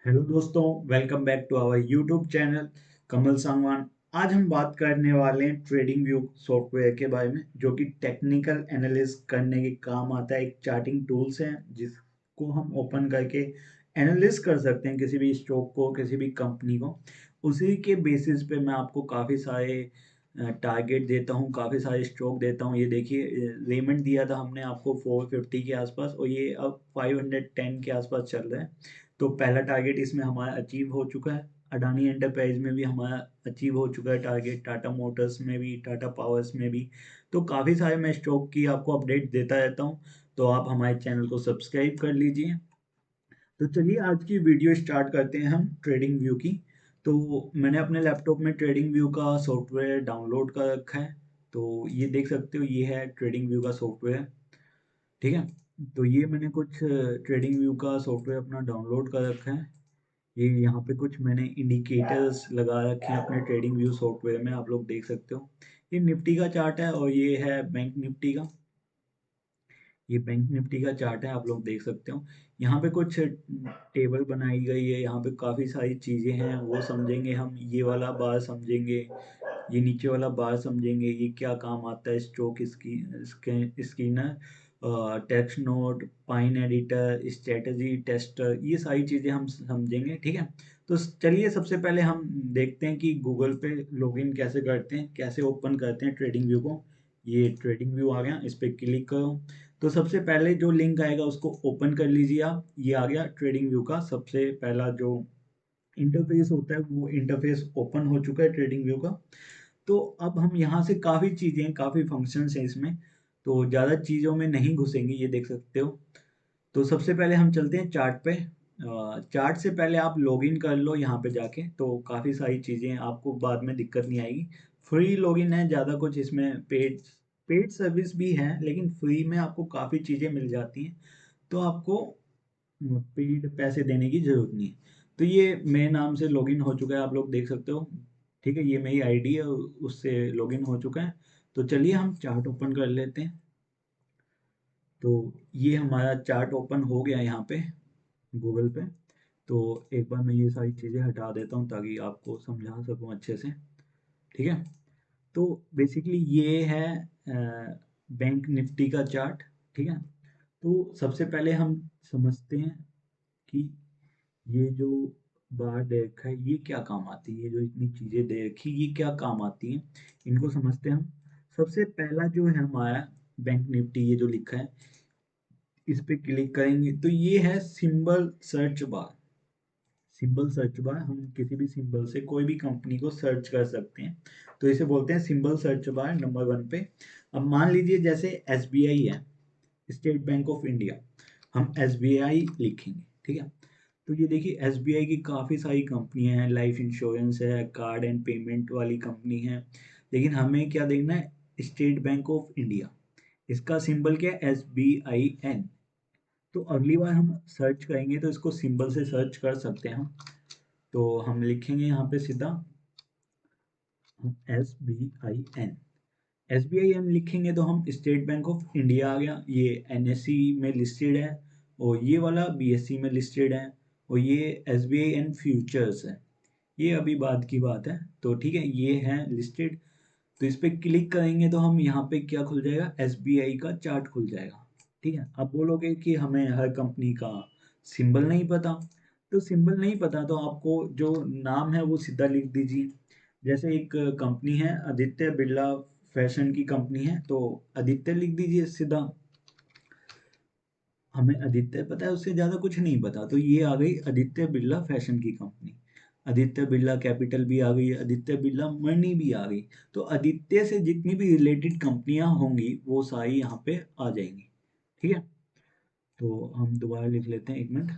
Hello दोस्तों, welcome back to our YouTube channel Kamal Sangwan. आज हम बात करने वाले हैं ट्रेडिंग व्यू सॉफ्टवेयर के बारे में, जो कि टेक्निकल एनालिसिस करने के काम आता है। एक चार्टिंग टूल्स है जिसको हम ओपन करके एनालिसिस कर सकते हैं किसी भी स्टॉक को, किसी भी कंपनी को। उसी के बेसिस पे मैं आपको काफ़ी सारे टारगेट देता हूँ, काफ़ी सारे स्टॉक देता हूँ। ये देखिए, रेमंड दिया था हमने आपको 450 के आसपास, और ये अब 510 के आसपास चल रहा है। तो पहला टारगेट इसमें हमारा अचीव हो चुका है। अडानी एंटरप्राइज में भी हमारा अचीव हो चुका है टारगेट, टाटा मोटर्स में भी, टाटा पावर्स में भी। तो काफ़ी सारे मैं स्टॉक की आपको अपडेट देता रहता हूँ। तो आप हमारे चैनल को सब्सक्राइब कर लीजिए। तो चलिए आज की वीडियो स्टार्ट करते हैं हम ट्रेडिंग व्यू की। तो मैंने अपने लैपटॉप में ट्रेडिंग व्यू का सॉफ्टवेयर डाउनलोड कर रखा है। तो ये देख सकते हो, ये है ट्रेडिंग व्यू का सॉफ्टवेयर। ठीक है। तो ये मैंने कुछ ट्रेडिंग व्यू का सॉफ्टवेयर अपना डाउनलोड कर रखा है। ये यहाँ पे कुछ मैंने इंडिकेटर्स लगा रखे हैं अपने ट्रेडिंग व्यू सॉफ्टवेयर में, आप लोग देख सकते हो। ये निफ्टी का चार्ट है और ये है बैंक निफ्टी का। ये बैंक निफ्टी का चार्ट है, आप लोग देख सकते हो। यहाँ पे कुछ टेबल बनाई गई है, यहाँ पे काफ़ी सारी चीज़ें हैं, वो समझेंगे हम। ये वाला बार समझेंगे, ये नीचे वाला बार समझेंगे, ये क्या काम आता है। Stroke scanner, text note, pine editor, strategy tester, ये सारी चीज़ें हम समझेंगे। ठीक है। तो चलिए सबसे पहले हम देखते हैं कि गूगल पे लॉगिन कैसे करते हैं, कैसे ओपन करते हैं ट्रेडिंग व्यू को। ये ट्रेडिंग व्यू आ गया, इस पर क्लिक करो। तो सबसे पहले जो लिंक आएगा उसको ओपन कर लीजिए आप। ये आ गया ट्रेडिंग व्यू का सबसे पहला जो इंटरफेस होता है, वो इंटरफेस ओपन हो चुका है ट्रेडिंग व्यू का। तो अब हम यहाँ से काफ़ी चीज़ें, काफ़ी फंक्शंस हैं इसमें। तो ज़्यादा चीज़ों में नहीं घुसेंगे, ये देख सकते हो। तो सबसे पहले हम चलते हैं चार्ट पे। चार्ट से पहले आप लॉगिन कर लो यहाँ पे जाके, तो काफ़ी सारी चीज़ें आपको बाद में दिक्कत नहीं आएगी। फ्री लॉगिन है, ज़्यादा कुछ इसमें पेड पेड सर्विस भी है, लेकिन फ्री में आपको काफ़ी चीज़ें मिल जाती हैं। तो आपको पेड पैसे देने की ज़रूरत नहीं है। तो ये मेरे नाम से लॉगिन हो चुका है, आप लोग देख सकते हो। ठीक है, ये मेरी आईडी है, उससे लॉगिन हो चुका है। तो चलिए हम चार्ट ओपन कर लेते हैं। तो ये हमारा चार्ट ओपन हो गया यहाँ पे गूगल पे। तो एक बार मैं ये सारी चीज़ें हटा देता हूँ ताकि आपको समझा सकूँ अच्छे से। ठीक है। तो बेसिकली ये है बैंक निफ्टी का चार्ट। ठीक है। तो सबसे पहले हम समझते हैं कि ये जो बार दे रखा है ये क्या काम आती है, ये जो इतनी चीज़ें दे रखी ये क्या काम आती हैं, इनको समझते हैं हम। सबसे पहला जो है हमारा बैंक निफ्टी, ये जो लिखा है इस पे क्लिक करेंगे तो ये है symbol search bar. Symbol search bar, हम किसी भी सिंबल से कोई भी कंपनी को सर्च कर सकते हैं। तो इसे बोलते हैं symbol search bar, number one पे। अब मान लीजिए जैसे एसबीआई है, स्टेट बैंक ऑफ इंडिया, हम एसबीआई लिखेंगे। ठीक है। तो ये देखिए, एसबीआई की काफ़ी सारी कंपनियां हैं, लाइफ इंश्योरेंस है, कार्ड एंड पेमेंट वाली कंपनी है। लेकिन हमें क्या देखना है, स्टेट बैंक ऑफ इंडिया। इसका सिंबल क्या है, SBIN। तो अगली बार हम सर्च करेंगे तो इसको सिंबल से सर्च कर सकते हैं हम। तो हम लिखेंगे यहाँ पे सीधा SBIN। SBIN लिखेंगे तो हम स्टेट बैंक ऑफ इंडिया आ गया, ये NSE में लिस्टेड है, और ये वाला BSE में लिस्टेड है, और ये SBIN फ्यूचर्स है। ये अभी बाद की बात है। तो ठीक है, ये है लिस्टेड। तो इस पर क्लिक करेंगे तो हम यहाँ पे क्या खुल जाएगा, SBI का चार्ट खुल जाएगा। ठीक है। अब बोलोगे कि हमें हर कंपनी का सिंबल नहीं पता। तो सिंबल नहीं पता तो आपको जो नाम है वो सीधा लिख दीजिए। जैसे एक कंपनी है आदित्य बिरला फैशन की कंपनी है, तो आदित्य लिख दीजिए सीधा। हमें आदित्य पता है, उससे ज़्यादा कुछ नहीं पता। तो ये आ गई आदित्य बिरला फैशन की कंपनी। आदित्य बिरला कैपिटल भी आ गई, आदित्य बिरला मनी भी आ गई। तो आदित्य से जितनी भी रिलेटेड कंपनियां होंगी वो सारी यहाँ पे आ जाएंगी। ठीक है। तो हम दोबारा लिख लेते हैं, एक मिनट।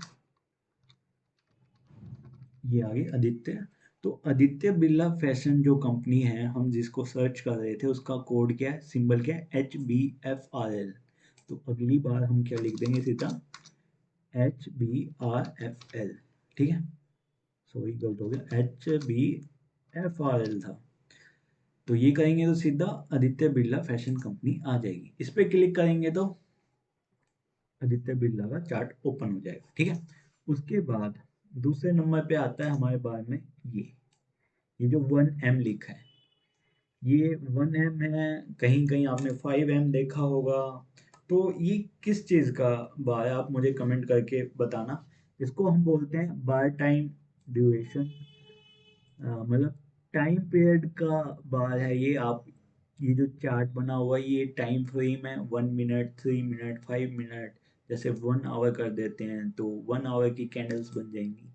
ये आ गई आदित्य। तो आदित्य बिरला फैशन जो कंपनी है, हम जिसको सर्च कर रहे थे, उसका कोड क्या है, सिंबल क्या है, HBFRL। तो अगली बार हम क्या लिख देंगे सीधा, HBRFL। ठीक है। सॉरी, गलत हो गया, HBFRL था। तो ये करेंगे तो सीधा आदित्य बिरला फैशन कंपनी आ जाएगी। इस पर क्लिक करेंगे तो आदित्य बिरला का चार्ट ओपन हो जाएगा। ठीक है। उसके बाद दूसरे नंबर पे आता है हमारे बारे में ये जो 1M लिखा है, ये 1M है। कहीं कहीं आपने 5M देखा होगा। तो ये किस चीज़ का बार है, आप मुझे कमेंट करके बताना। इसको हम बोलते हैं बार टाइम ड्यूरेशन, मतलब टाइम पीरियड का बार है ये। आप ये जो चार्ट बना हुआ है ये टाइम फ्रेम है, 1 मिनट, 3 मिनट, 5 मिनट। जैसे 1 आवर कर देते हैं तो 1 आवर की कैंडल्स बन जाएंगी।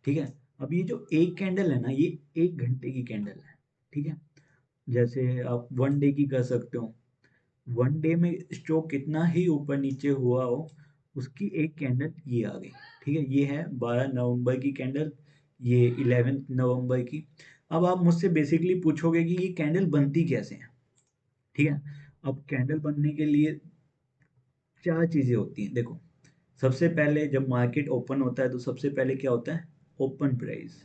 ठीक है। अब ये जो एक कैंडल है ना, ये 1 घंटे की कैंडल है। ठीक है। जैसे आप 1 डे की कर सकते हो। 1 डे में स्टॉक कितना ही ऊपर नीचे हुआ हो, उसकी एक कैंडल ये आ गई। ठीक है। ये है 12 नवंबर की कैंडल, ये 11 नवंबर की। अब आप मुझसे बेसिकली पूछोगे कि ये कैंडल बनती कैसे है। ठीक है। अब कैंडल बनने के लिए 4 चीज़ें होती हैं, देखो। सबसे पहले जब मार्केट ओपन होता है तो सबसे पहले क्या होता है, ओपन प्राइस।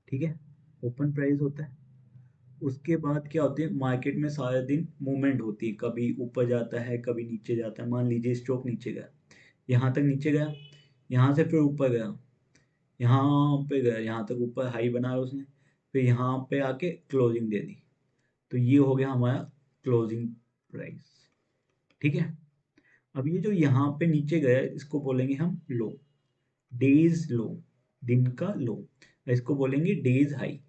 ठीक है। ओपन प्राइस होता है। उसके बाद क्या होती है, मार्केट में सारे दिन मूवमेंट होती है, कभी ऊपर जाता है कभी नीचे जाता है। मान लीजिए स्टॉक नीचे गया, यहाँ तक नीचे गया, यहाँ से फिर ऊपर गया, यहाँ पे गया, यहाँ तक ऊपर हाई बनाया उसने, फिर यहाँ पे आके क्लोजिंग दे दी। तो ये हो गया हमारा क्लोजिंग प्राइस। ठीक है। अब ये जो यहाँ पे नीचे गया इसको बोलेंगे हम लो, डेज लो, दिन का लो। इसको बोलेंगे डेज हाई।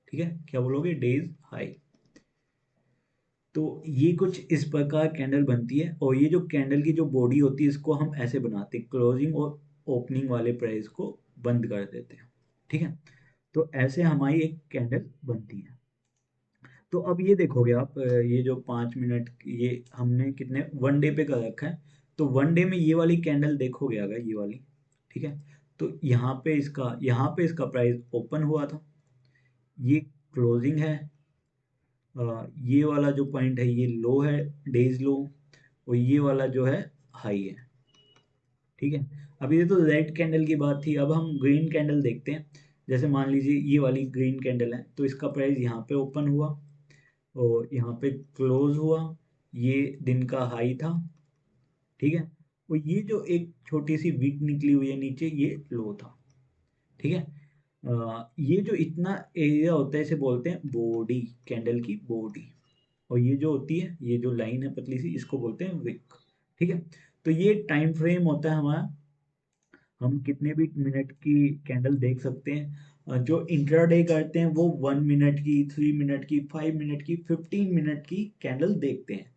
ठीक है। क्या बोलोगे, डेज हाई। तो ये कुछ इस प्रकार कैंडल बनती है। और ये जो कैंडल की जो बॉडी होती है इसको हम ऐसे बनाते हैं, क्लोजिंग और ओपनिंग वाले प्राइस को बंद कर देते हैं। ठीक है। तो ऐसे हमारी एक कैंडल बनती है। तो अब ये देखोगे आप, ये जो 5 मिनट, ये हमने कितने 1 डे पे कर रखा है। तो 1 डे में ये वाली कैंडल देखोगे अगर, ये वाली। ठीक है। तो यहाँ पे इसका प्राइस ओपन हुआ था, ये क्लोजिंग है। ये वाला जो पॉइंट है ये लो है, डेज लो। और ये वाला जो है हाई है। ठीक है। अब ये तो रेड कैंडल की बात थी, अब हम ग्रीन कैंडल देखते हैं। जैसे मान लीजिए ये वाली ग्रीन कैंडल है, तो इसका प्राइस यहाँ पे ओपन हुआ और यहाँ पे क्लोज हुआ। ये दिन का हाई था। ठीक है। और ये जो एक छोटी सी विक निकली हुई है नीचे, ये लो था। ठीक है। ये जो इतना एरिया होता है इसे बोलते हैं बॉडी, कैंडल की बॉडी। और ये जो होती है, ये जो लाइन है पतली सी, इसको बोलते हैं विक। ठीक है। तो ये टाइम फ्रेम होता है हमारा। हम कितने भी मिनट की कैंडल देख सकते हैं। जो इंट्राडे करते हैं वो 1 मिनट की, 3 मिनट की, 5 मिनट की, 15 मिनट की कैंडल देखते हैं।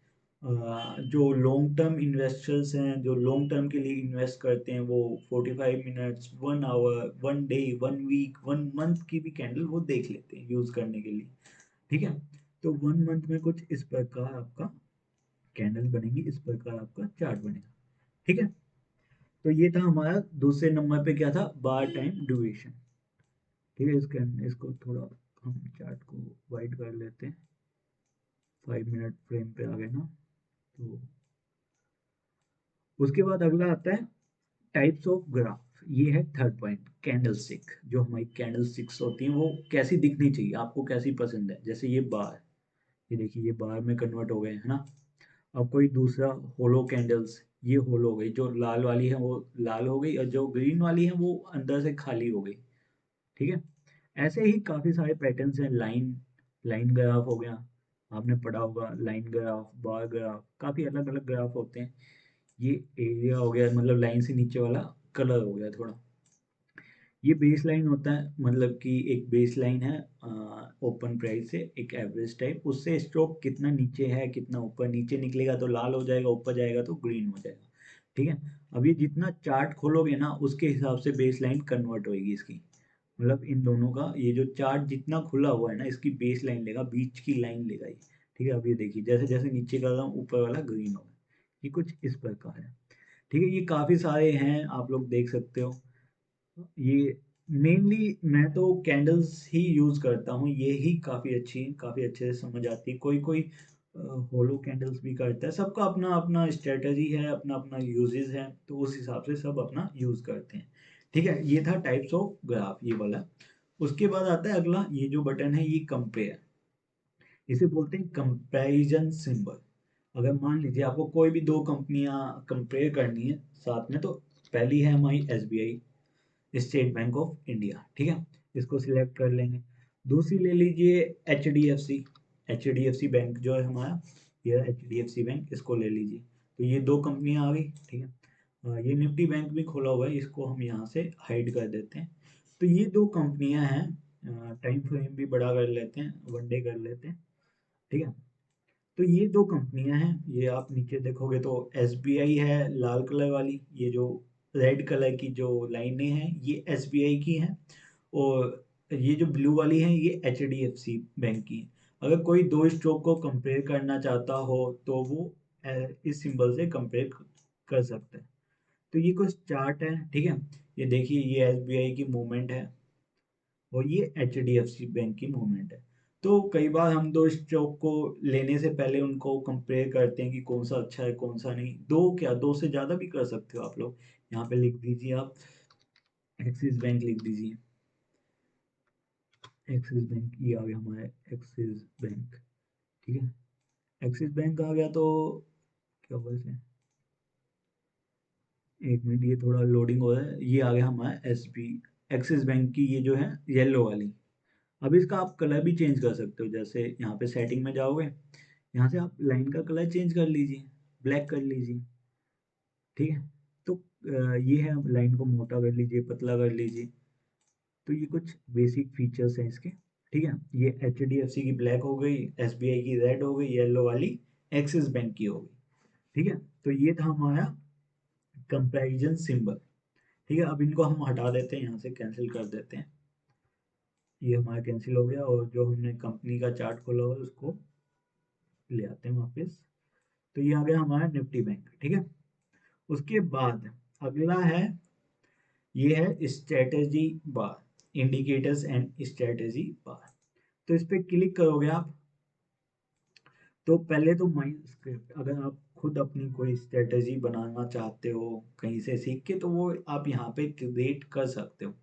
जो लॉन्ग टर्म इन्वेस्टर्स हैं, जो लॉन्ग टर्म के लिए इन्वेस्ट करते हैं, वो 45 minutes, 1 hour, 1 day, 1 week, 1 month की भी कैंडल वो देख लेते हैं यूज करने के लिए। ठीक है। तो 1 मंथ में कुछ इस प्रकार आपका कैंडल बनेगी, इस प्रकार आपका चार्ट बनेगा। ठीक है। तो ये था हमारा दूसरे नंबर पे क्या था, बार टाइम ड्यूरेशन। ठीक है। इसको थोड़ा हम चार्ट को वाइड कर लेते हैं। 5 मिनट फ्रेम पे आ गए ना। तो उसके बाद अगला आता है टाइप्स ऑफ ग्राफ। ये है थर्ड पॉइंट, कैंडल स्टिक। जो हमारी कैंडल स्टिक्स होती हैं वो कैसी दिखनी चाहिए, आपको कैसी पसंद है। जैसे ये बार, ये देखिए ये बार में कन्वर्ट हो गए है ना। अब कोई दूसरा होलो कैंडल्स, ये होलो हो गई, जो लाल वाली है वो लाल हो गई और जो ग्रीन वाली है वो अंदर से खाली हो गई। ठीक है। ऐसे ही काफी सारे पैटर्न्स हैं। लाइन, लाइन ग्राफ हो गया, आपने पढ़ा होगा लाइन ग्राफ, बार ग्राफ, काफी अलग अलग ग्राफ होते हैं। ये एरिया हो गया, मतलब लाइन से नीचे वाला कलर हो गया थोड़ा। ये बेस लाइन होता है, मतलब कि एक बेस लाइन है ओपन प्राइस से, एक एवरेज टाइप, उससे स्टॉक कितना नीचे है कितना ऊपर, नीचे निकलेगा तो लाल हो जाएगा, ऊपर जाएगा तो ग्रीन हो जाएगा। ठीक है। अब ये जितना चार्ट खोलोगे ना उसके हिसाब से बेस लाइन कन्वर्ट होएगी इसकी। मतलब इन दोनों का, ये जो चार्ट जितना खुला हुआ है ना इसकी बेस लाइन लेगा, बीच की लाइन लेगा ये। ठीक है। अब ये देखिए जैसे जैसे नीचे का ऊपर वाला ग्रीन होगा। ये कुछ इस प्रकार है। ठीक है। ये काफी सारे हैं, आप लोग देख सकते हो। ये मेनली मैं तो कैंडल्स ही यूज करता हूँ, ये ही काफी अच्छी, काफी अच्छे से समझ आती है। कोई कोई होलो कैंडल्स भी करता है, सबका अपना अपना स्ट्रेटजी है, अपना अपना यूजेस है, तो उस हिसाब से सब अपना यूज करते हैं। ठीक है। ये था टाइप्स ऑफ ग्राफ, ये वाला। उसके बाद आता है अगला, ये जो बटन है ये कंपेयर। इसे बोलते हैं कंपैरिजन सिंबल। अगर मान लीजिए आपको कोई भी दो कंपनियां कंपेयर करनी है साथ में, तो पहली है हमारी SBI, state bank of India, ठीक है, इसको सिलेक्ट कर लेंगे। दूसरी ले लीजिए HDFC, HDFC बैंक जो है हमारा, ये HDFC बैंक, इसको ले लीजिए। तो ये दो कंपनियां आ गई, ठीक है। ये निफ्टी बैंक भी खोला हुआ है, इसको हम यहाँ से हाइड कर देते हैं। तो ये दो कंपनियां हैं, टाइम फ्रेम भी बड़ा कर लेते हैं, 1 डे कर लेते हैं, ठीक है। तो ये दो कंपनियां हैं, ये आप नीचे देखोगे तो SBI है लाल कलर वाली, ये जो रेड कलर की जो लाइनें हैं ये SBI की हैं, और ये जो ब्लू वाली है ये HDFC बैंक की है। अगर कोई दो स्टॉक को कंपेयर करना चाहता हो तो वो इस सिंबल से कंपेयर कर सकता है। तो ये कुछ चार्ट है, ठीक है। ये देखिए, ये SBI की मूवमेंट है और ये HDFC बैंक की मूवमेंट है। तो कई बार हम दो स्टॉक को लेने से पहले उनको कंपेयर करते हैं कि कौन सा अच्छा है कौन सा नहीं। दो क्या, दो से ज़्यादा भी कर सकते हो आप लोग। यहाँ पे लिख दीजिए आप, एक्सिस बैंक लिख दीजिए। एक्सिस बैंक, ये आ गया हमारा एक्सिस बैंक, ठीक है। एक्सिस बैंक आ गया तो क्या बोलते हैं, एक मिनट, ये थोड़ा लोडिंग हो रहा है। ये आ गया हमारा एक्सिस बैंक की, ये जो है येलो वाली। अब इसका आप कलर भी चेंज कर सकते हो, जैसे यहाँ पे सेटिंग में जाओगे, यहाँ से आप लाइन का कलर चेंज कर लीजिए, ब्लैक कर लीजिए, ठीक है। तो ये है, लाइन को मोटा कर लीजिए, पतला कर लीजिए। तो ये कुछ बेसिक फीचर्स हैं इसके, ठीक है। ये HDFC की ब्लैक हो गई, SBI की रेड हो गई, येलो वाली एक्सिस बैंक की हो गई, ठीक है। तो ये था हमारा कंपैरिजन सिंबल, ठीक है। अब इनको हम हटा देते हैं, यहाँ से कैंसिल कर देते हैं। ये हमारा कैंसिल हो गया, और जो हमने कंपनी का चार्ट खोला हुआ है उसको ले आते हैं वापस। तो ये आ गया हमारा निफ्टी बैंक, ठीक है। उसके बाद अगला है, ये है strategy bar, indicators and strategy bar. तो इस पे क्लिक करोगे आप, तो पहले तो माइंड स्क्रिप्ट, अगर आप खुद अपनी कोई स्ट्रेटेजी बनाना चाहते हो कहीं से सीख के, तो वो आप यहाँ पे क्रिएट कर सकते हो।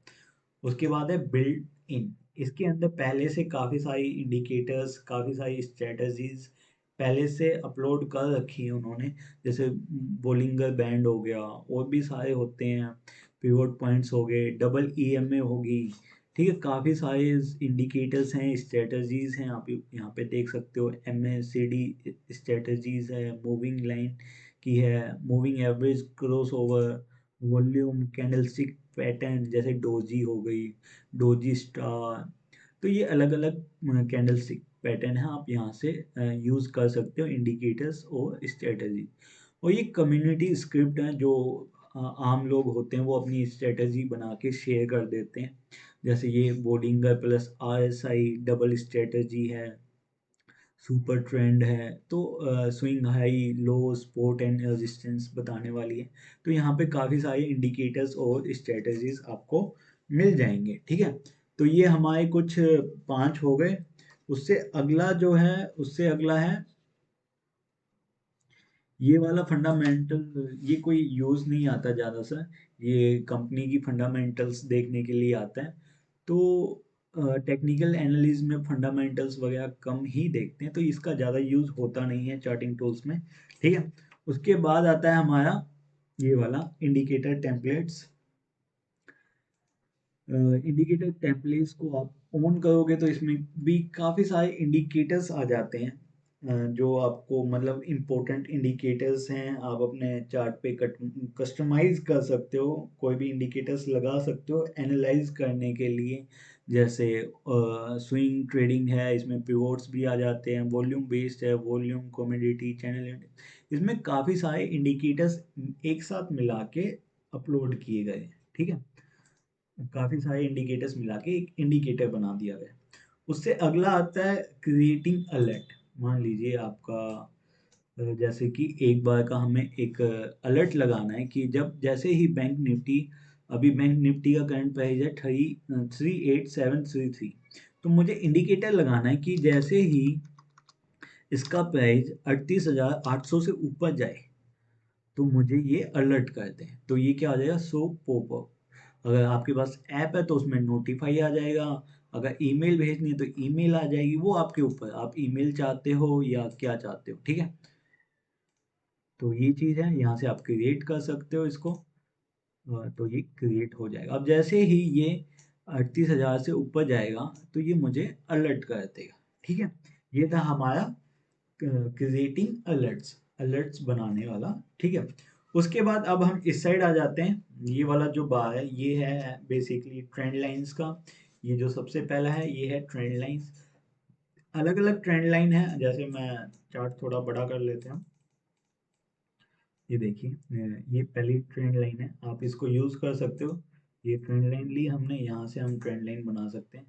उसके बाद है बिल्ड इन, इसके अंदर पहले से काफ़ी सारी इंडिकेटर्स, काफ़ी सारी स्ट्रेटजीज पहले से अपलोड कर रखी है उन्होंने। जैसे बोलिंगर बैंड हो गया, और भी सारे होते हैं, पिवोट पॉइंट्स हो गए, डबल EMA होगी, ठीक है। काफ़ी सारे इंडिकेटर्स हैं, स्ट्रेटजीज हैं, आप यहाँ पे देख सकते हो। MACD स्ट्रेटजीज है, मूविंग लाइन की है, moving average, cross over, volume, candlestick pattern, जैसे डोजी हो गई, डोजी स्टार। तो ये अलग अलग कैंडलस्टिक पैटर्न है, आप यहाँ से यूज़ कर सकते हो इंडिकेटर्स और स्ट्रेटजी। और ये कम्युनिटी स्क्रिप्ट है, जो आम लोग होते हैं वो अपनी स्ट्रेटजी बना के शेयर कर देते हैं। जैसे ये बोर्डिंगर प्लस RSI डबल स्ट्रेटजी है, सुपर ट्रेंड है, तो swing high low support and resistance बताने वाली है। तो यहाँ पे काफ़ी सारे इंडिकेटर्स और स्ट्रेटजीज आपको मिल जाएंगे, ठीक है। तो ये हमारे कुछ 5 हो गए। उससे अगला जो है, उससे अगला है ये वाला फंडामेंटल। ये कोई यूज़ नहीं आता ज़्यादा सा, ये कंपनी की फंडामेंटल्स देखने के लिए आता है। तो टेक्निकल एनालिस में फंडामेंटल्स वगैरह कम ही देखते हैं, तो इसका ज़्यादा यूज़ होता नहीं है चार्टिंग टूल्स में, ठीक है। उसके बाद आता है हमारा ये वाला इंडिकेटर टेम्पलेट्स। इंडिकेटर टेम्पलेट्स को आप ऑन करोगे तो इसमें भी काफ़ी सारे इंडिकेटर्स आ जाते हैं, जो आपको मतलब इम्पोर्टेंट इंडिकेटर्स हैं। आप अपने चार्ट पे कस्टमाइज कर सकते हो, कोई भी इंडिकेटर्स लगा सकते हो एनालाइज करने के लिए। जैसे स्विंग ट्रेडिंग है, इसमें पिवोट्स भी आ जाते हैं, वॉल्यूम बेस्ड है, वॉल्यूम, कमोडिटी, चैनल, इसमें काफ़ी सारे इंडिकेटर्स एक साथ मिला के अपलोड किए गए हैं, ठीक है। काफ़ी सारे इंडिकेटर्स मिला के एक इंडिकेटर बना दिया गया। उससे अगला आता है क्रिएटिंग अलर्ट। मान लीजिए आपका जैसे कि एक बार का हमें एक अलर्ट लगाना है कि जब जैसे ही बैंक निफ्टी, अभी बैंक निफ्टी का करंट प्राइस है 38733, तो मुझे इंडिकेटर लगाना है कि जैसे ही इसका प्राइस 38,800 से ऊपर जाए तो मुझे ये अलर्ट कर दें। तो ये क्या आ जाएगा, शो पॉपअप। अगर आपके पास ऐप है तो उसमें नोटिफाई आ जाएगा, अगर ईमेल भेजनी है तो ईमेल आ जाएगी। वो आपके ऊपर, आप ईमेल चाहते हो या क्या चाहते हो, ठीक है। तो ये चीज़ है, यहाँ से आप क्रिएट कर सकते हो इसको। तो ये क्रिएट हो जाएगा। अब जैसे ही ये 38,000 से ऊपर जाएगा तो ये मुझे अलर्ट कर देगा। ठीक है, ये था हमारा क्रिएटिंग अलर्ट्स, अलर्ट्स बनाने वाला। ठीक है, उसके बाद अब हम इस साइड आ जाते हैं। ये वाला जो बार है ये है बेसिकली ट्रेंड लाइंस का। ये जो सबसे पहला है ये है ट्रेंड लाइंस। अलग अलग ट्रेंड लाइन है, जैसे मैं चार्ट थोड़ा बड़ा कर लेते हैं। ये देखिए, ये पहली ट्रेंड लाइन है, आप इसको यूज कर सकते हो। ये ट्रेंड लाइन ली हमने, यहाँ से हम ट्रेंड लाइन बना सकते हैं।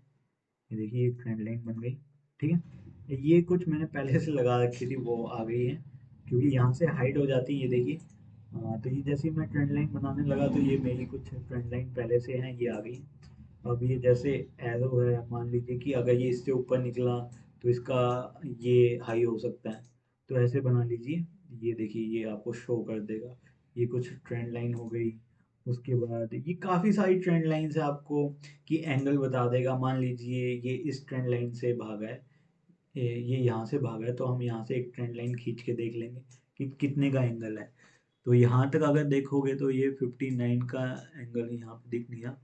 ये देखिए ये ट्रेंड लाइन बन गई। ठीक है, ये कुछ मैंने पहले से लगा रखी थी वो आ गई है, क्योंकि यहाँ से हाइड हो जाती है। ये देखिए, तो ये जैसे ही मैं ट्रेंड लाइन बनाने लगा तो ये मेरी कुछ ट्रेंड लाइन पहले से हैं, ये आ गई। अब ये जैसे एरो है, मान लीजिए कि अगर ये इससे ऊपर निकला तो इसका ये हाई हो सकता है, तो ऐसे बना लीजिए। ये देखिए ये आपको शो कर देगा। ये कुछ ट्रेंड लाइन हो गई। उसके बाद ये काफ़ी सारी ट्रेंड लाइन्स है आपको कि एंगल बता देगा। मान लीजिए ये इस ट्रेंड लाइन से भागा है, ये यहाँ से भागा है, तो हम यहाँ से एक ट्रेंड लाइन खींच के देख लेंगे कि कितने का एंगल है। तो यहाँ तक अगर देखोगे तो ये 59 का एंगल यहाँ पे दिख दिया।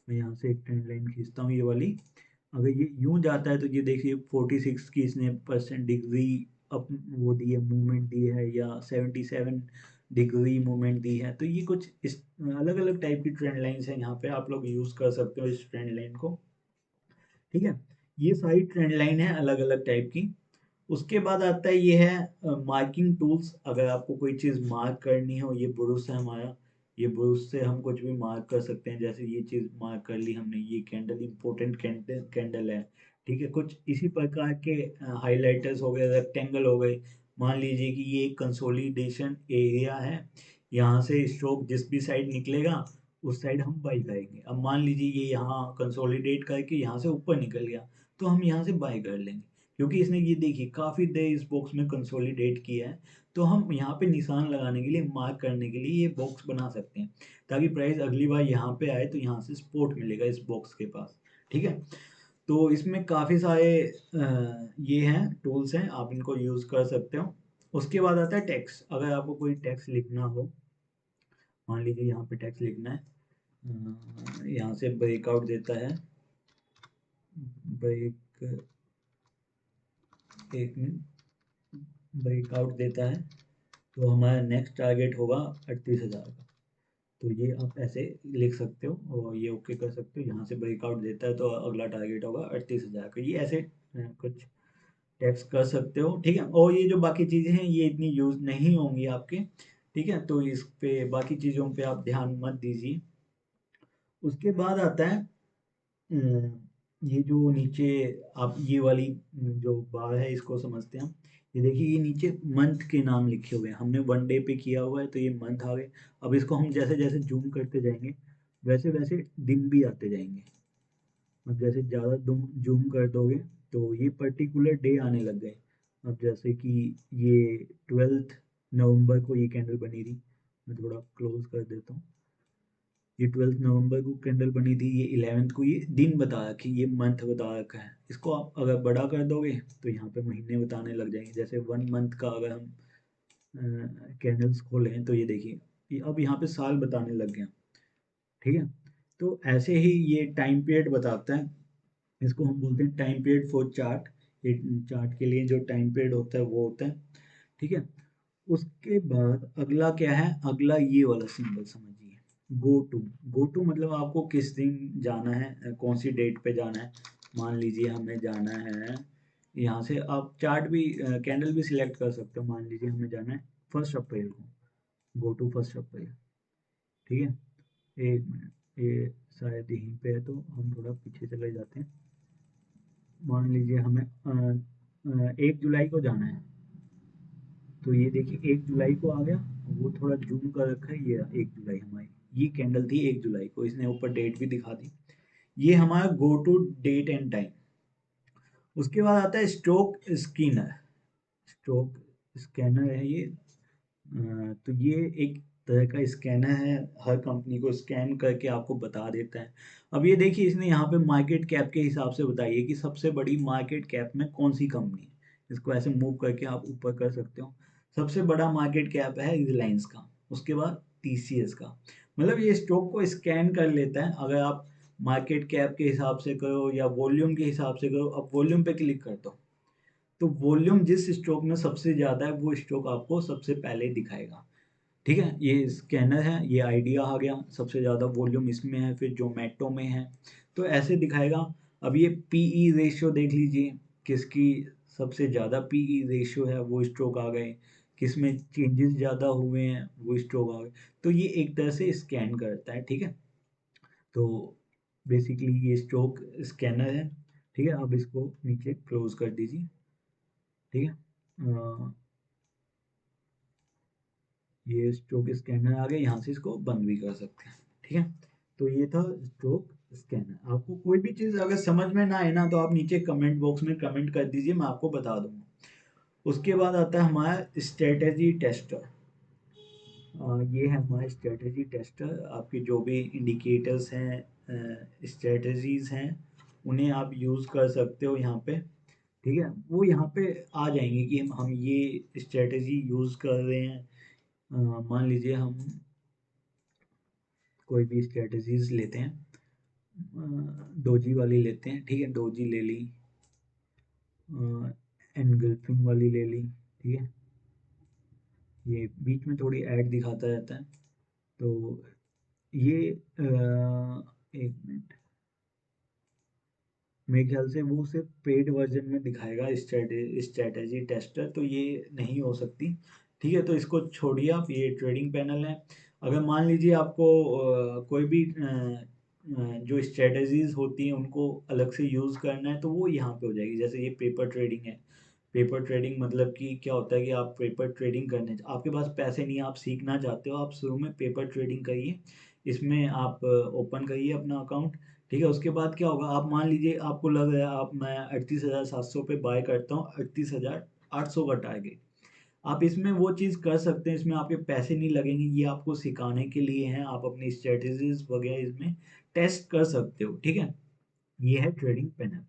मैं यहाँ से एक ट्रेंड लाइन खींचता हूँ ये वाली। अगर ये यूं जाता है तो ये देखिए 46 की इसने परसेंट डिग्री अप वो दी है, मूवमेंट दी है, या 77 डिग्री मूवमेंट दी है। तो ये कुछ इस अलग अलग टाइप की ट्रेंड लाइन्स हैं, यहाँ पे आप लोग यूज कर सकते हो इस ट्रेंड लाइन को। ठीक है, ये सारी ट्रेंड लाइन है अलग अलग टाइप की। उसके बाद आता है ये है मार्किंग टूल्स। अगर आपको कोई चीज़ मार्क करनी हो, ये ब्रुश है हमारा, ये ब्रुश से हम कुछ भी मार्क कर सकते हैं। जैसे ये चीज़ मार्क कर ली हमने, ये कैंडल इंपॉर्टेंट कैंडल है। ठीक है, कुछ इसी प्रकार के हाइलाइटर्स हो गए, रेक्टेंगल हो गए। मान लीजिए कि ये एक कंसोलिडेशन एरिया है, यहाँ से स्ट्रोक जिस भी साइड निकलेगा उस साइड हम बाई करेंगे। अब मान लीजिए ये यहाँ कंसोलिडेट करके यहाँ से ऊपर निकल गया, तो हम यहाँ से बाई कर लेंगे, क्योंकि इसने ये देखिए काफ़ी देर इस बॉक्स में कंसोलिडेट किया है। तो हम यहाँ पे निशान लगाने के लिए, मार्क करने के लिए ये बॉक्स बना सकते हैं, ताकि प्राइस अगली बार यहाँ पे आए तो यहाँ से सपोर्ट मिलेगा इस बॉक्स के पास। ठीक है, तो इसमें काफ़ी सारे ये हैं टूल्स हैं, आप इनको यूज़ कर सकते हो। उसके बाद आता है टेक्स्ट। अगर आपको कोई टेक्स्ट लिखना हो, मान लीजिए यहाँ पे टेक्स्ट लिखना है, यहाँ से ब्रेकआउट देता है, ब्रेक, एक मिनट, ब्रेकआउट देता है, तो हमारा नेक्स्ट टारगेट होगा 38,000 का। तो ये आप ऐसे लिख सकते हो और ये ओके कर सकते हो। यहाँ से ब्रेकआउट देता है तो अगला टारगेट होगा 38,000 का। ये ऐसे कुछ टेक्स्ट कर सकते हो। ठीक है, और ये जो बाकी चीज़ें हैं ये इतनी यूज़ नहीं होंगी आपके। ठीक है, तो इस पे बाकी चीज़ों पे आप ध्यान मत दीजिए। उसके बाद आता है ये जो नीचे आप ये वाली जो बार है इसको समझते हैं हम। ये देखिए ये नीचे मंथ के नाम लिखे हुए हैं, हमने वन डे पे किया हुआ है तो ये मंथ आ गए। अब इसको हम जैसे जैसे जूम करते जाएंगे वैसे वैसे दिन भी आते जाएंगे। अब जैसे ज़्यादा तुम जूम कर दोगे तो ये पर्टिकुलर डे आने लग गए। अब जैसे कि ये 12 नवंबर को ये कैंडल बनी थी, मैं थोड़ा क्लोज कर देता हूँ। ये 12 नवंबर को कैंडल बनी थी, ये 11th को, ये दिन बता रखी, ये मंथ बता रखा है। इसको आप अगर बड़ा कर दोगे तो यहाँ पे महीने बताने लग जाएंगे। जैसे 1 मंथ का अगर हम कैंडल्स खोलें तो ये देखिए अब यहाँ पे साल बताने लग गया। ठीक है, तो ऐसे ही ये टाइम पीरियड बताता है। इसको हम बोलते हैं टाइम पीरियड फॉर चार्ट। ये चार्ट के लिए जो टाइम पीरियड होता है वो होता है। ठीक है, उसके बाद अगला क्या है, अगला ये वाला सिंबल समझिए, गो टू। गो टू मतलब आपको किस दिन जाना है, कौन सी डेट पे जाना है। मान लीजिए हमें जाना है, यहाँ से आप चार्ट भी कैंडल भी सिलेक्ट कर सकते हो। मान लीजिए हमें जाना है 1 अप्रैल को, गो टू 1 अप्रैल। ठीक है, एक मिनट, ये शायद यहीं पे है तो हम थोड़ा पीछे चले जाते हैं। मान लीजिए हमें 1 जुलाई को जाना है, तो ये देखिए 1 जुलाई को आ गया। वो थोड़ा जूम कर रखा है, ये 1 जुलाई हमारी, ये कैंडल थी 1 जुलाई को, इसने ऊपर डेट भी दिखा दी। ये हमारा go to date and time. उसके बाद आता है स्ट्रोक स्किनर। स्ट्रोक स्कैनर है ये, तो ये एक तरह का स्कैनर है, हर कंपनी को स्कैन करके आपको बता देता है। अब ये देखिए इसने यहाँ पे मार्केट कैप के हिसाब से बताइए कि सबसे बड़ी मार्केट कैप में कौन सी कंपनी है। इसको ऐसे मूव करके आप ऊपर कर सकते हो। सबसे बड़ा मार्केट कैप है रिलायंस का, उसके बाद टीसीएस का। मतलब ये स्टॉक को स्कैन कर लेता है। अगर आप मार्केट कैप के हिसाब से करो या वॉल्यूम के हिसाब से करो, अब वॉल्यूम पे क्लिक कर दो तो वॉल्यूम जिस स्टॉक में सबसे ज़्यादा है वो स्टॉक आपको सबसे पहले दिखाएगा। ठीक है, ये स्कैनर है, ये आइडिया आ गया, सबसे ज़्यादा वॉल्यूम इसमें है, फिर जोमेटो में है, तो ऐसे दिखाएगा। अब ये पीई रेशियो देख लीजिए, किसकी सबसे ज़्यादा पीई रेशियो है वो स्टॉक आ गए, किसमें चेंजेस ज़्यादा हुए हैं वो स्टॉक आ गए। तो ये एक तरह से स्कैन करता है। ठीक है, तो बेसिकली ये स्टॉक स्कैनर है। ठीक है, अब इसको नीचे क्लोज कर दीजिए। ठीक है, ये स्ट्रोक स्कैनर आ गया, यहाँ से इसको बंद भी कर सकते हैं। ठीक है, तो ये था स्ट्रोक स्कैनर। आपको कोई भी चीज़ अगर समझ में ना आए ना तो आप नीचे कमेंट बॉक्स में कमेंट कर दीजिए, मैं आपको बता दूंगा। उसके बाद आता है हमारा स्ट्रेटेजी टेस्टर। ये है हमारा स्ट्रेटेजी टेस्टर। आपके जो भी इंडिकेटर्स हैं, स्ट्रेटजीज हैं, उन्हें आप यूज़ कर सकते हो यहाँ पे। ठीक है, वो यहाँ पे आ जाएंगे कि हम ये स्ट्रेटेजी यूज़ कर रहे हैं। मान लीजिए हम कोई भी स्ट्रेटजीज लेते हैं, डोजी वाली लेते हैं। ठीक है, डोजी ले ली, एनगल्फिंग वाली ले ली। ठीक है, ये बीच में थोड़ी ऐड दिखाता रहता है, तो ये एक मिनट, मेरे ख्याल से वो सिर्फ पेड वर्जन में दिखाएगा स्ट्रेटेजी टेस्टर, तो ये नहीं हो सकती। ठीक है, तो इसको छोड़िए आप, ये ट्रेडिंग पैनल है। अगर मान लीजिए आपको कोई भी जो स्ट्रेटजीज होती हैं उनको अलग से यूज़ करना है तो वो यहाँ पे हो जाएगी। जैसे ये पेपर ट्रेडिंग है। पेपर ट्रेडिंग मतलब कि क्या होता है कि आप पेपर ट्रेडिंग करने, आपके पास पैसे नहीं है, आप सीखना चाहते हो, आप शुरू में पेपर ट्रेडिंग करिए, इसमें आप ओपन करिए अपना अकाउंट। ठीक है, उसके बाद क्या होगा, आप मान लीजिए आपको लग रहा है आप मैं 38,700 पे बाय करता हूँ, 38,800 का टारगेट, आप इसमें वो चीज़ कर सकते हैं, इसमें आपके पैसे नहीं लगेंगे, ये आपको सिखाने के लिए हैं, आप अपनी स्ट्रेटजीज वगैरह इसमें टेस्ट कर सकते हो। ठीक है, ये है ट्रेडिंग पैनल।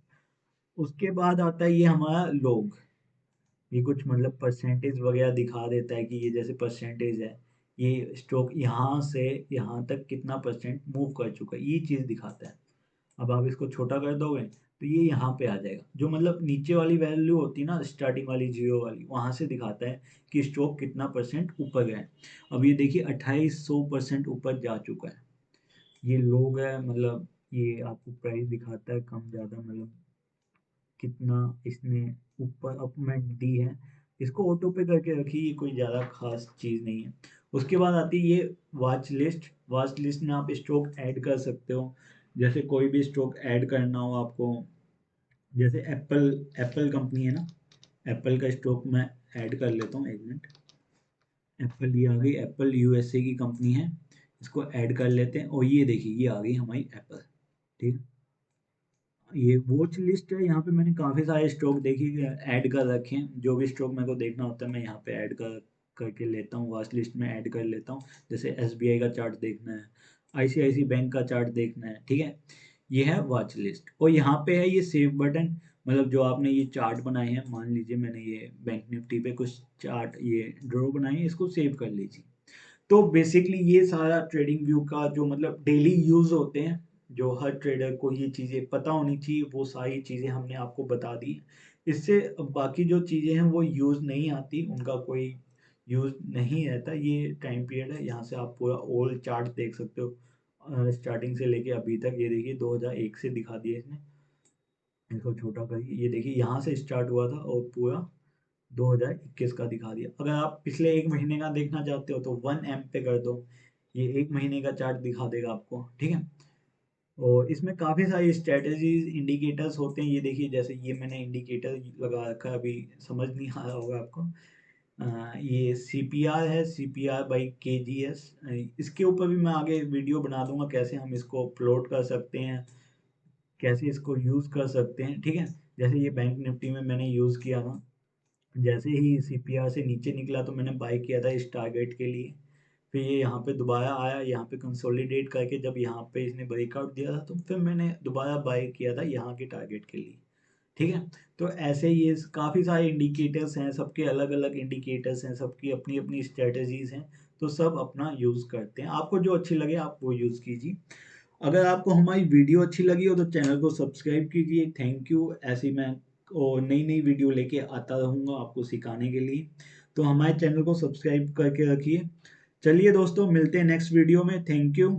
उसके बाद आता है ये हमारा लोग, ये कुछ मतलब परसेंटेज वगैरह दिखा देता है कि ये जैसे परसेंटेज है, ये स्टॉक यहाँ से यहाँ तक कितना परसेंट मूव कर चुका है, ये चीज़ दिखाता है। अब आप इसको छोटा कर दोगे तो ये यहाँ पे आ जाएगा, जो मतलब नीचे वाली वैल्यू होती है ना, स्टार्टिंग वाली जीरो वाली, वहां से दिखाता है कि स्टॉक कितना परसेंट ऊपर गया है। अब ये देखिए 2800% ऊपर जा चुका है। ये लोग है, मतलब ये आपको प्राइस दिखाता है कम ज़्यादा, मतलब कितना इसने ऊपर अपमेंट दी है। इसको ऑटो पे करके रखिए, ये कोई ज़्यादा खास चीज़ नहीं है। उसके बाद आती है ये वॉच लिस्ट। वॉच लिस्ट में आप स्टॉक ऐड कर सकते हो, जैसे कोई भी स्टॉक ऐड करना हो आपको, जैसे एप्पल, एप्पल कंपनी है ना, एप्पल का स्टॉक मैं ऐड कर लेता हूँ, एक मिनट। एप्पल ये आ गई, एप्पल यूएसए की कंपनी है, इसको ऐड कर लेते हैं, और ये देखिए ये आ गई हमारी एप्पल। ठीक है, ये वॉच लिस्ट है, यहाँ पे मैंने काफ़ी सारे स्टॉक देखिए ऐड कर रखे हैं, जो भी स्टॉक मेरे को देखना होता है मैं यहाँ पे ऐड करके लेता हूँ, वॉच लिस्ट में ऐड कर लेता हूँ। जैसे एसबीआई का चार्ट देखना है, आईसीआईसी बैंक का चार्ट देखना है। ठीक है, ये है वॉच लिस्ट, और यहाँ पे है ये सेव बटन, मतलब जो आपने ये चार्ट बनाए हैं, मान लीजिए मैंने ये बैंक निफ्टी पे कुछ चार्ट ये ड्रॉ बनाए हैं, इसको सेव कर लीजिए। तो बेसिकली ये सारा ट्रेडिंग व्यू का जो मतलब डेली यूज होते हैं, जो हर ट्रेडर को ये चीज़ें पता होनी चाहिए, वो सारी चीज़ें हमने आपको बता दी। इससे बाकी जो चीज़ें हैं वो यूज़ नहीं आती, उनका कोई यूज़ नहीं रहता। ये टाइम पीरियड है, यहाँ से आप पूरा ओल्ड चार्ट देख सकते हो, स्टार्टिंग से लेके अभी तक। ये देखिए 2001 से दिखा दिया इसने, इसको छोटा करिए, ये देखिए यहाँ से स्टार्ट हुआ था और पूरा 2021 का दिखा दिया। अगर आप पिछले एक महीने का देखना चाहते हो तो 1M पे कर दो, ये एक महीने का चार्ट दिखा देगा आपको। ठीक है, और इसमें काफ़ी सारी स्ट्रेटजीज इंडिकेटर्स होते हैं, ये देखिए जैसे ये मैंने इंडिकेटर लगा रखा है, अभी समझ नहीं आ रहा होगा आपको। ये CPR है, CPR बाई KGS। इसके ऊपर भी मैं आगे वीडियो बना दूंगा, कैसे हम इसको प्लॉट कर सकते हैं, कैसे इसको यूज़ कर सकते हैं। ठीक है, जैसे ये बैंक निफ्टी में मैंने यूज़ किया था, जैसे ही CPR से नीचे निकला तो मैंने बाय किया था इस टारगेट के लिए, फिर ये यहाँ पे दोबारा आया, यहाँ पे कंसोलिडेट करके जब यहाँ पे इसने ब्रेकआउट दिया था तो फिर मैंने दोबारा बाय किया था यहाँ के टारगेट के लिए। ठीक है, तो ऐसे ये काफ़ी सारे इंडिकेटर्स हैं, सबके अलग अलग इंडिकेटर्स हैं, सबकी अपनी अपनी स्ट्रेटजीज हैं, तो सब अपना यूज़ करते हैं। आपको जो अच्छी लगे आप वो यूज़ कीजिए। अगर आपको हमारी वीडियो अच्छी लगी हो तो चैनल को सब्सक्राइब कीजिए। Thank you. ऐसी मैं नई नई वीडियो लेके आता रहूँगा आपको सिखाने के लिए, तो हमारे चैनल को सब्सक्राइब करके रखिए। चलिए दोस्तों, मिलते हैं नेक्स्ट वीडियो में। Thank you.